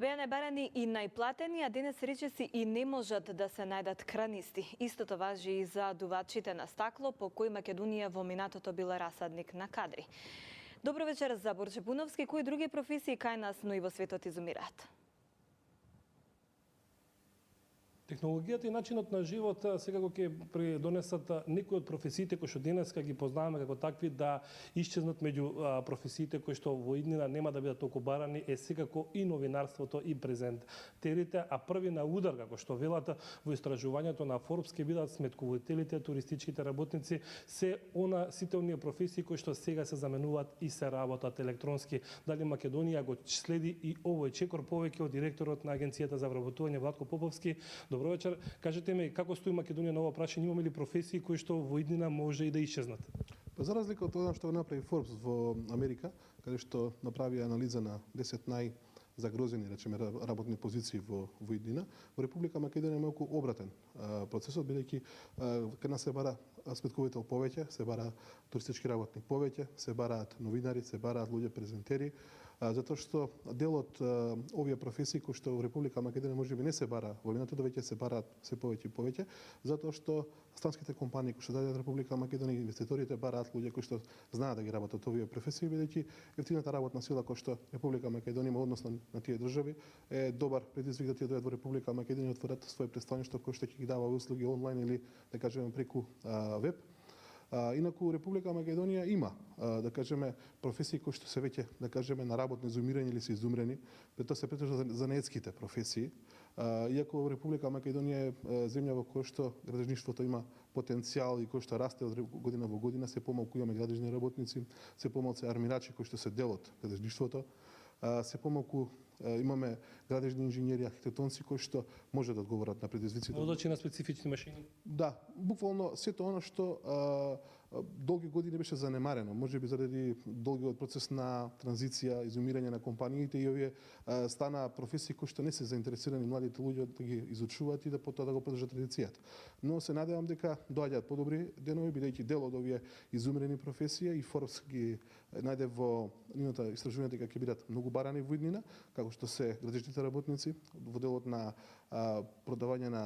Беа најбарани и најплатени, а денес речиси и не можат да се најдат кранисти. Истото важи и за дувачите на стакло, по кои Македонија во минатото била расадник на кадри. Добро вечер за Борче Пуновски, кои други професии кај нас, но и во светот изумираат? Технологијата и начинот на живот секако ќе придонесат некои од професиите кои што денеска ги познаваме како такви да исчезнат меѓу професиите кои што во иднина нема да бидат толку барани секако и новинарството и презентерите, а први на удар како што велат во истражувањето на Forbes ќе бидат сметководителите, туристичките работници, сите оние професии кои што сега се заменуваат и се работат електронски. Дали Македонија го следи и овој чекор повеќе од директорот на Агенцијата за вработување Владко Поповски. Добро вечер. Кажете ми, како стои Македонија на ова прашање? Имаме ли професии кои што во иднина може и да исчезнат? Па за разлика од тоа што го направи Forbes во Америка, каде што направи анализа на 10 најзагрозени, речеме, работни позиции во иднина, во Република Македонија е малку обратен процесот, бидејќи кај нас се бара сметковител повеќе, се бара туристички работник повеќе, се бараат новинари, се бараат луѓе презентери, затоа што дел од овие професии кои што во Република Македонија можеби не се бара во минатото, веќе се бараат се повеќе и повеќе, затоа што странските компании кои што доаѓаат во Република Македонија, инвеститорите бараат луѓе кои што знаат да ги работат овие професии, бидејќи ефтината работна сила која што Република Македонија има однос на тие држави е добар предизвик да тие дојдат во Република Македонија и отворат своје претставништво кој што ќе ги дава услуги онлайн или да кажеме преку веб. Инаку Република Македонија има, да кажеме, професии кои што се веќе, да кажеме, на работно изумирање или се изумрени, тоа се претежно за занаетските професии. Иако Република Македонија е земја во која што градежништвото има потенцијал и кој што расте од година во година, се помалку имаме градежни работници, се помалку армирачи кои што се дел од градежништвото, се помалку имаме градежни инженери, архитектонци кои што може да одговорат на предизвиците. Водачи на специфични машини. Да, буквално сето она што долги години беше занемарено, можеби заради долгиот процес на транзиција, изумирање на компаниите и овие стана професии кои што не се заинтересирани младите луѓе да ги изучуваат и да потоа да го продолжат традицијата. Но се надевам дека доаѓаат подобри денови, бидејќи дел од овие изумрени професии и Forbes ги најде во нивното истражување дека ќе бидат многу барани во иднина, како што се градежните работници, во делот на продавање на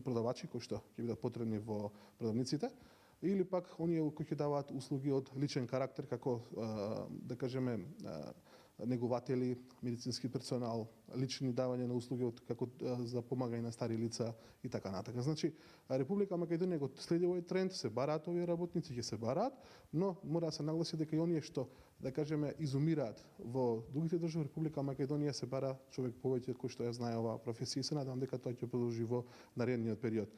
продавачи кои што ќе бидат потребни во продавниците, или пак оние кои ќе даваат услуги од личен карактер, како да кажеме негователи, медицински персонал, лични давање на услуги од како за помагање на стари лица и така натака. Значи, Република Македонија го следи овој тренд, се бараат овие работници, ќе се бараат, но мора да се нагласи дека и оние што, да кажеме, изумираат во другите држави, Република Македонија се бара човек повеќе кој што ја знае оваа професија и се надевам дека тоа ќе продолжи во наредниот период.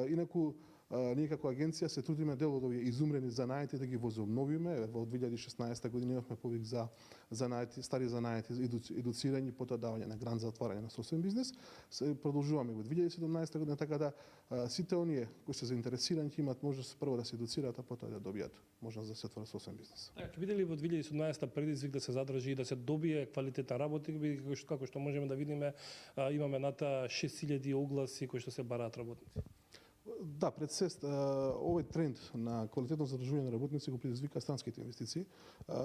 Инаку ние како агенција се трудиме дел од овие изумрени занаети да ги возобновиме. Во 2016 година имавме повик за занаети, стари занаети, едуцирање, потоа давање на грант за отварање на собствен бизнес. Продолжуваме во 2017 година, така да сите оние кои се заинтересирани ќе имаат можност прво да се едуцираат, а потоа да добијат можност да се отворат собствен бизнес. Ќе биде ли во 2017 предизвик да се задржи и да се добие квалитетен работник, како што можеме да видиме, имаме над 6000 огласи кои што се бараат работници? Да, пред се овој тренд на квалитетно задржување на работници го предизвика странските инвестиции.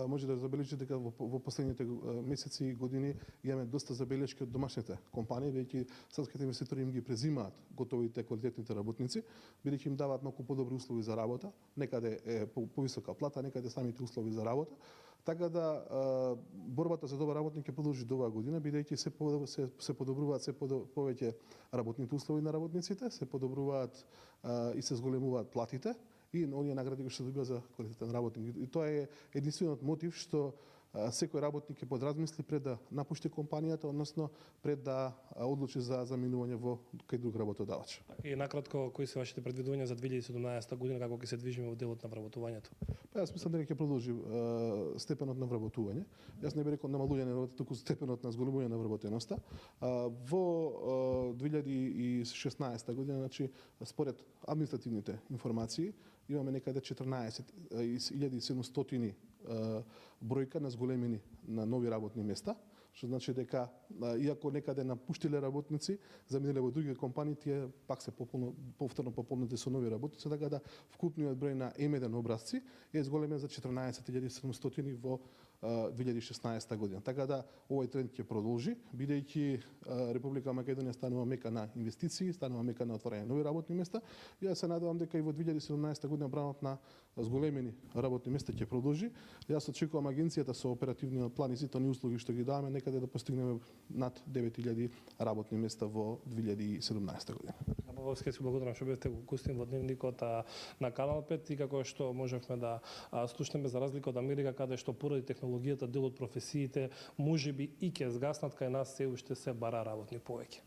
Може да забележите дека во последните месеци и години имаме доста забелешки од домашните компании, бидејќи странските инвеститори им ги презимаат готовите квалитетните работници, бидејќи им даваат малку подобри услови за работа, некаде е повисока плата, некаде самите услови за работа. Така да борбата за добар работник ќе продолжи до оваа година, бидејќи се подобруваат се повеќе работните услови на работниците, се подобруваат и се зголемуваат платите и оние награди кои што добива за квалитетен работник. И тоа е единствениот мотив што секој работник ќе подразмисли пред да напушти компанијата, односно пред да одлучи за заминување во кај друг работодавач. И накратко, кои се вашите предвидувања за 2017 година, како ќе се движиме во делот на вработувањето? Па јас мислам дека ќе продолжи степенот на вработување. Јас не би рекол намалување на вработувањето, туку степенот на зголемување на вработеноста. Во 2016 година, значи според административните информации, имаме некаде 14.700 бројка на зголемени на нови работни места, што значи дека иако некаде напуштиле работници, заминале во други компании, тие пак се повторно пополнети со нови работници, така да вкупниот број на М1 образци е зголемен за 14.700 во 2016 година. Така да овој тренд ќе продолжи, бидејќи Република Македонија станува мека на инвестиции, станува мека на отворање нови работни места. Јас се надевам дека и во 2017 година бранот на зголемени работни места ќе продолжи. Јас очекувам агенцијата со оперативниот план и сите услуги што ги даваме некаде да постигнеме над 9000 работни места во 2017 година. Во се благодарам што бевте гостин во дневникот на Канал 5 и како што можевме да слушнеме за разлика од Америка каде што поради технологијата дел од професиите можеби и ќе згаснат, кај нас се уште се бара работни повеќе.